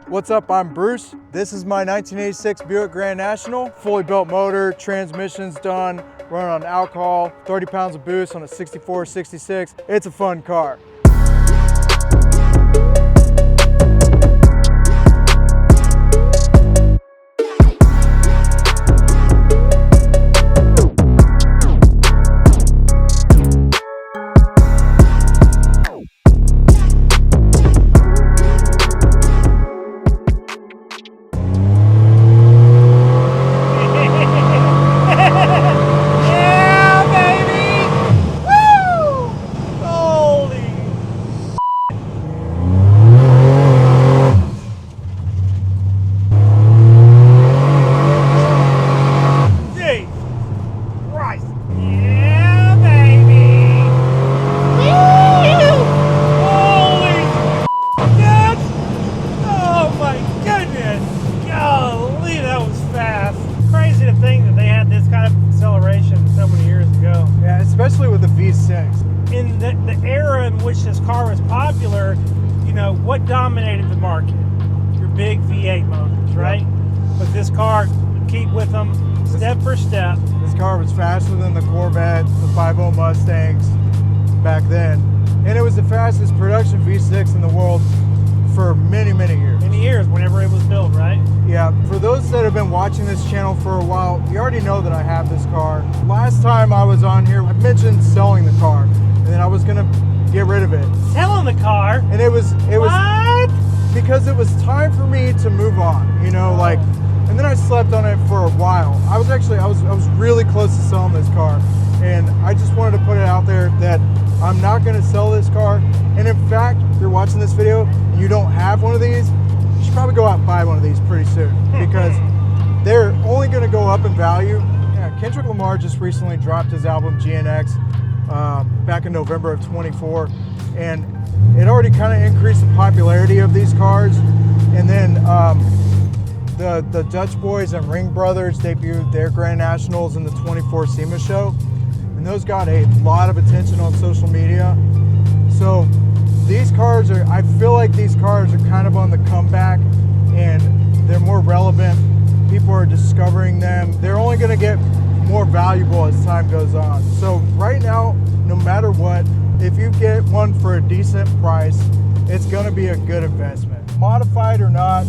What's up, I'm Bruce. This is my 1986 Buick Grand National. Fully built motor, transmission's done, running on alcohol, 30 pounds of boost on a 64-66. It's a fun car. Especially with the V6. In the era in which this car was popular, you know, what dominated the market? Your big V8 motors, right? Yep. But this car would keep with them step for step. This car was faster than the Corvette, the 5.0 Mustangs back then. And it was the fastest production V6 in the world for many, many years. Many years, whenever it was built, right? Yeah, for those that have been watching this channel for a while, you already know that I have this car. Last time I was on here, I mentioned selling the car, and then I was gonna get rid of it. Selling the car? And it was what? Because it was time for me to move on, you know, like, and then I slept on it for a while. I was really close to selling this car, and I just wanted to put it out there that I'm not gonna sell this car. And in fact, if you're watching this video and you don't have one of these, you should probably go out and buy one of these pretty soon because they're only gonna go up in value. Yeah, Kendrick Lamar just recently dropped his album GNX back in November of 24, and it already kind of increased the popularity of these cars. And then the Dutch Boys and Ring Brothers debuted their Grand Nationals in the 24 SEMA show, and those got a lot of attention on social media. So these cars are, I feel like these cars are kind of on the comeback and they're more relevant. People are discovering them. They're only gonna get more valuable as time goes on. So right now, no matter what, if you get one for a decent price, it's gonna be a good investment. Modified or not,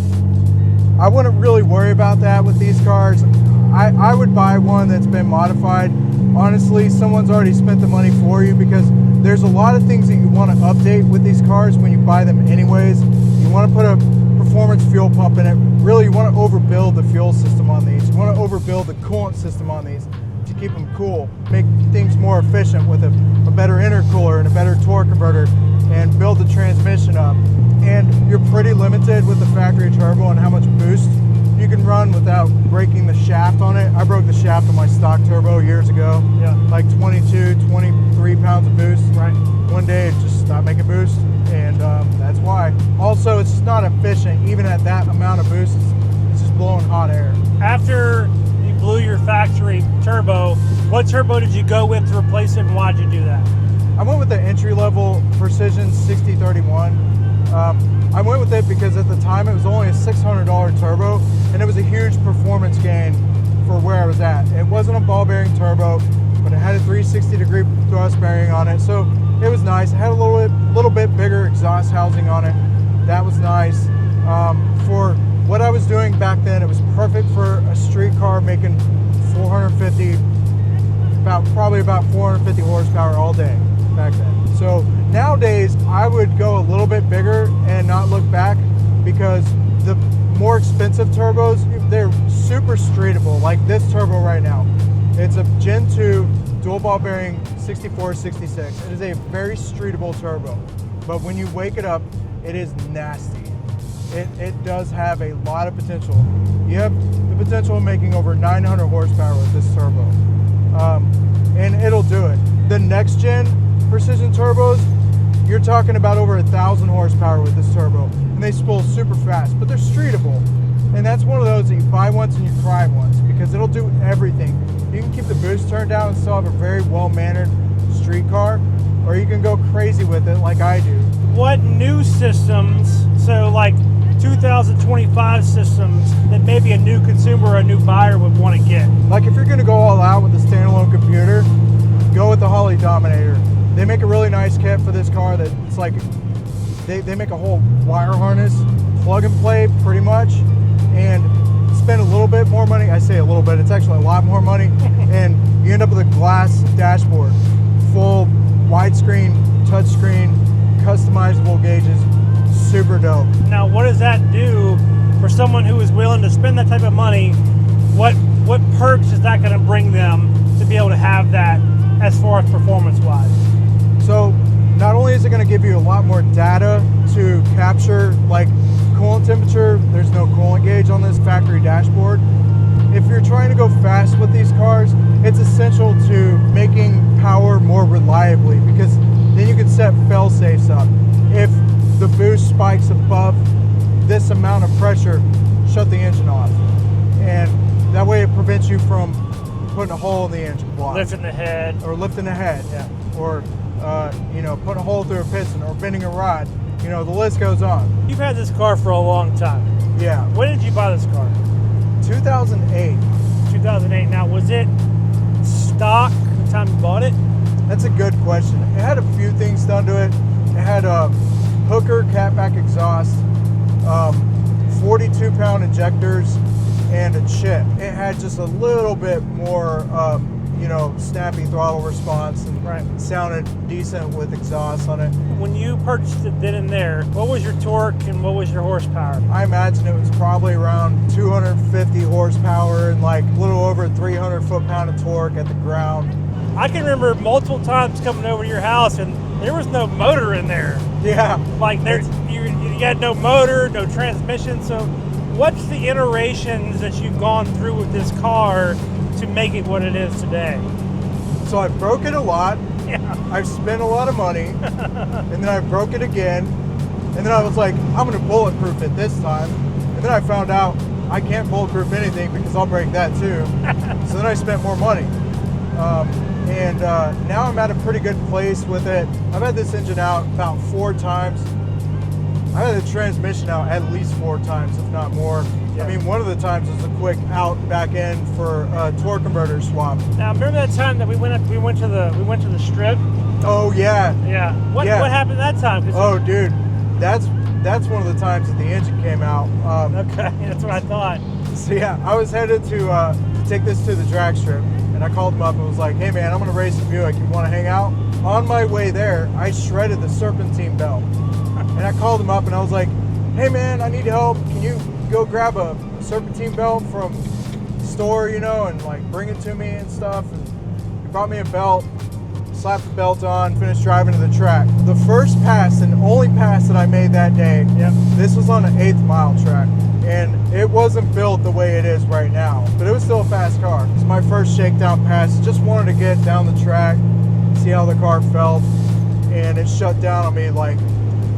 I wouldn't really worry about that with these cars. I would buy one that's been modified. Honestly, someone's already spent the money for you because there's a lot of things that you want to update with these cars when you buy them anyways. You want to put a performance fuel pump in it. Really, you want to overbuild the fuel system on these. You want to overbuild the coolant system on these to keep them cool. Make things more efficient with a better intercooler and a better torque converter and build the transmission up. And you're pretty limited with the factory turbo on how much boost you can run without breaking the shaft on it. I broke the shaft on my stock turbo years ago. Yeah. Like 22, 23 pounds of boost. Right. One day it just stopped making boost, and that's why. Also, it's just not efficient. Even at that amount of boost, it's just blowing hot air. After you blew your factory turbo, what turbo did you go with to replace it, and why'd you do that? I went with the entry-level Precision 6031. I went with it because at the time it was only a $600 turbo, and it was a huge performance gain for where I was at. It wasn't a ball bearing turbo, but it had a 360-degree thrust bearing on it, so it was nice. It had a little bit bigger exhaust housing on it. That was nice. For what I was doing back then, it was perfect for a street car making probably about 450 horsepower all day back then. So nowadays, I would go a little bit bigger and not look back because the more expensive turbos, they're super streetable. Like this turbo right now, it's a Gen 2 dual ball bearing 64-66. It is a very streetable turbo, but when you wake it up, it is nasty. It does have a lot of potential. You have the potential of making over 900 horsepower with this turbo, and it'll do it. The next gen Precision turbos, you're talking about over 1,000 horsepower with this turbo, and they spool super fast, but they're streetable. And that's one of those that you buy once and you cry once because it'll do everything. You can keep the boost turned down and still have a very well-mannered street car, or you can go crazy with it like I do. What new systems, so like 2025 systems that maybe a new consumer or a new buyer would want to get? Like if you're gonna go all out with a standalone computer, go with the Holley Dominator. They make a really nice kit for this car that it's like, they make a whole wire harness, plug and play pretty much, and spend a little bit more money. I say a little bit, it's actually a lot more money, and you end up with a glass dashboard, full widescreen, touchscreen, customizable gauges, super dope. Now, what does that do for someone who is willing to spend that type of money? What perks is that going to bring them to be able to have that as far as performance-wise? So not only is it going to give you a lot more data to capture like coolant temperature, there's no coolant gauge on this factory dashboard. If you're trying to go fast with these cars, it's essential to making power more reliably, because then you can set fail safes up. If the boost spikes above this amount of pressure, shut the engine off. And that way it prevents you from putting a hole in the engine block. Lifting the head. Or lifting the head. Yeah. Or, putting a hole through a piston or bending a rod. You know, the list goes on. You've had this car for a long time. Yeah. When did you buy this car? 2008. 2008. Now, was it stock the time you bought it? That's a good question. It had a few things done to it. It had a hooker catback exhaust, 42-pound injectors, and a chip. It had just a little bit more, snappy throttle response, and sounded decent with exhaust on it. When you purchased it then and there, what was your torque and what was your horsepower? I imagine it was probably around 250 horsepower and like a little over 300 foot-pound of torque at the ground. I can remember multiple times coming over to your house and there was no motor in there. Yeah. Like you had no motor, no transmission. So what's the iterations that you've gone through with this car to make it what it is today? So I broke it a lot. Yeah. I've spent a lot of money, and then I broke it again, and then I was like, I'm gonna bulletproof it this time. And then I found out I can't bulletproof anything because I'll break that too. So then I spent more money. And now I'm at a pretty good place with it. I've had this engine out about 4 times. I've had the transmission out at least 4 times, if not more. Yeah. I mean, one of the times was a quick out back end for a torque converter swap. Now, remember that time that we went to the strip? Oh yeah. Yeah. What happened that time? Oh, dude, that's one of the times that the engine came out. Okay, that's what I thought. So yeah, I was headed to take this to the drag strip, and I called him up and was like, "Hey man, I'm gonna race the Buick. You want to hang out?" On my way there, I shredded the serpentine belt, and I called him up and I was like, "Hey man, I need help. Can you go grab a serpentine belt from the store, and like bring it to me and stuff?" And he brought me a belt, slapped the belt on, finished driving to the track. The first pass and only pass that I made that day, this was on an 8th mile track. And it wasn't built the way it is right now, but it was still a fast car. It's my first shakedown pass. Just wanted to get down the track, see how the car felt, and it shut down on me like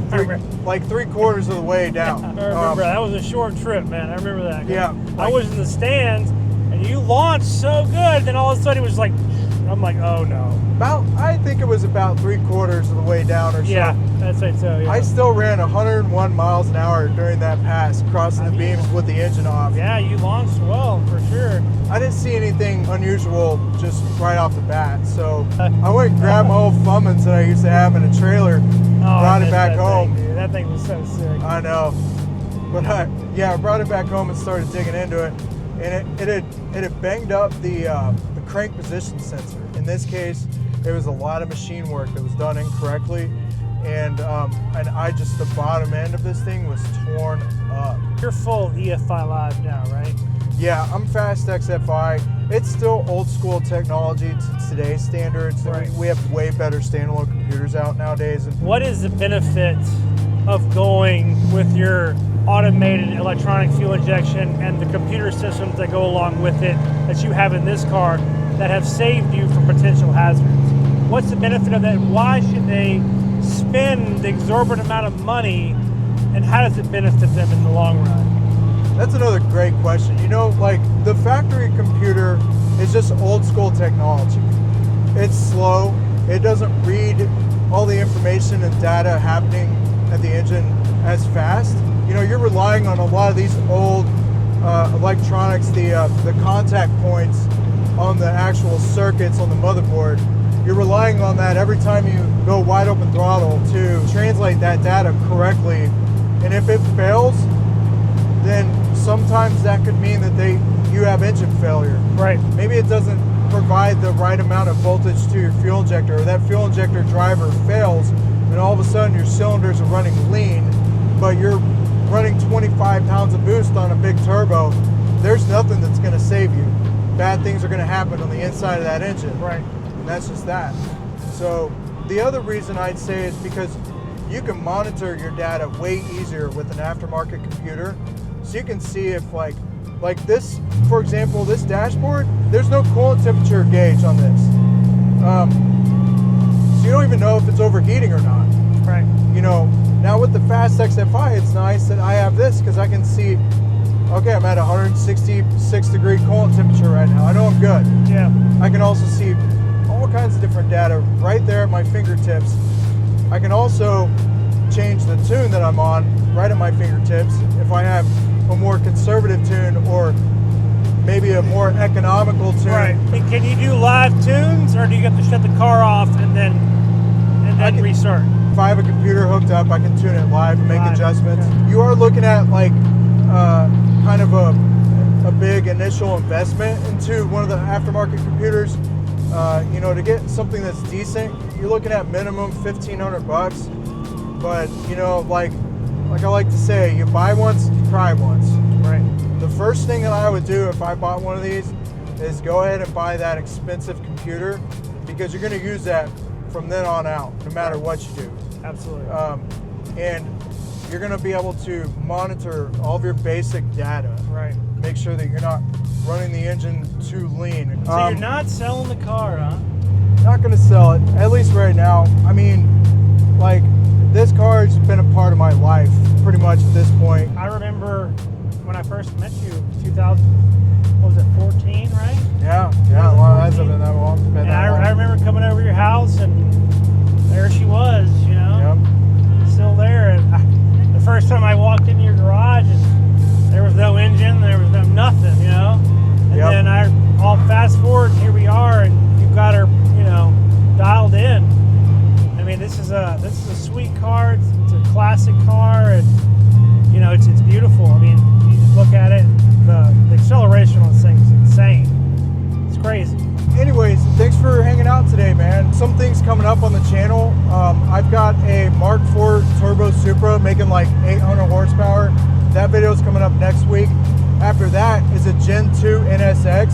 3/4 of the way down. I remember that was a short trip, man. I remember that. Yeah, I was in the stands, and you launched so good. Then all of a sudden, it was like, I'm like, oh no. I think it was about 3/4 of the way down or so. Yeah, I'd say so. Yeah. I still ran 101 miles an hour during that pass, crossing the beams with the engine off. Yeah, you launched well for sure. I didn't see anything unusual just right off the bat, so I went and grabbed my old Fummins that I used to have in a trailer, brought it back home. That thing was so sick. I know, but I brought it back home and started digging into it, and it had banged up the crank position sensor. In this case, there was a lot of machine work that was done incorrectly, and the bottom end of this thing was torn up. You're full EFI Live now, right? Yeah, I'm Fast XFI. It's still old school technology to today's standards. Right. We have way better standalone computers out nowadays. What is the benefit of going with your automated electronic fuel injection and the computer systems that go along with it that you have in this car that have saved you from potential hazards? What's the benefit of that? Why should they spend the exorbitant amount of money, and how does it benefit them in the long run? That's another great question. Like the factory computer is just old school technology. It's slow. It doesn't read all the information and data happening at the engine as fast. you know, you're relying on a lot of these old electronics, the contact points on the actual circuits on the motherboard. You're relying on that every time you go wide open throttle to translate that data correctly. And if it fails, then sometimes that could mean that you have engine failure. Right. Maybe it doesn't provide the right amount of voltage to your fuel injector, or that fuel injector driver fails, and all of a sudden your cylinders are running lean, but you're running 25 pounds of boost on a big turbo. There's nothing that's going to save you. Bad things are going to happen on the inside of that engine. Right. And that's just that. So the other reason I'd say is because you can monitor your data way easier with an aftermarket computer. So you can see if like this, for example, this dashboard, there's no coolant temperature gauge on this. So you don't even know if it's overheating or not. Right. You know, now with the Fast XFI, it's nice that I have this because I can see, okay, I'm at 166 degree coolant temperature right now. I know I'm good. Yeah. I can also see all kinds of different data right there at my fingertips. I can also change the tune that I'm on right at my fingertips if I have a more conservative tune or maybe a more economical tune. Right. And can you do live tunes, or do you have to shut the car off and then restart? If I have a computer hooked up, I can tune it live and make adjustments. Okay. You are looking at like kind of a big initial investment into one of the aftermarket computers. You know, to get something that's decent, you're looking at minimum $1,500. But you know, like I like to say, you buy once, you cry once. Right. The first thing that I would do if I bought one of these is go ahead and buy that expensive computer, because you're going to use that from then on out, no matter what you do. Absolutely. And you're going to be able to monitor all of your basic data. Right. Make sure that you're not running the engine too lean. So you're not selling the car, huh? Not going to sell it, at least right now. I mean, like, this car has been a part of my life pretty much at this point. I remember when I first met you, 2014, right? Yeah, well, that's been that long. And I remember coming over to your house, and there she was, you know, still there. And the first time I walked into your garage, and there was no engine, there was no nothing, you know. And then I'll fast forward, and here we are, and you've got her, you know, dialed in. I mean, this is a sweet car. It's a classic car, and you know, it's beautiful. I mean, you just look at it, the acceleration on this thing is insane. It's crazy. Anyways, thanks for hanging out today, man. Some things coming up on the channel. I've got a Mark IV Turbo Supra making like 800 horsepower. That video is coming up next week. After that is a Gen 2 NSX.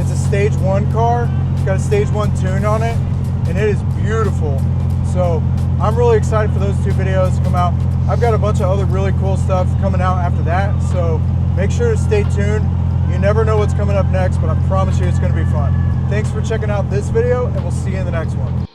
It's a stage 1 car. It's got a stage 1 tune on it, and it is beautiful. So I'm really excited for those two videos to come out. I've got a bunch of other really cool stuff coming out after that, so make sure to stay tuned. You never know what's coming up next, but I promise you it's going to be fun. Thanks for checking out this video, and we'll see you in the next one.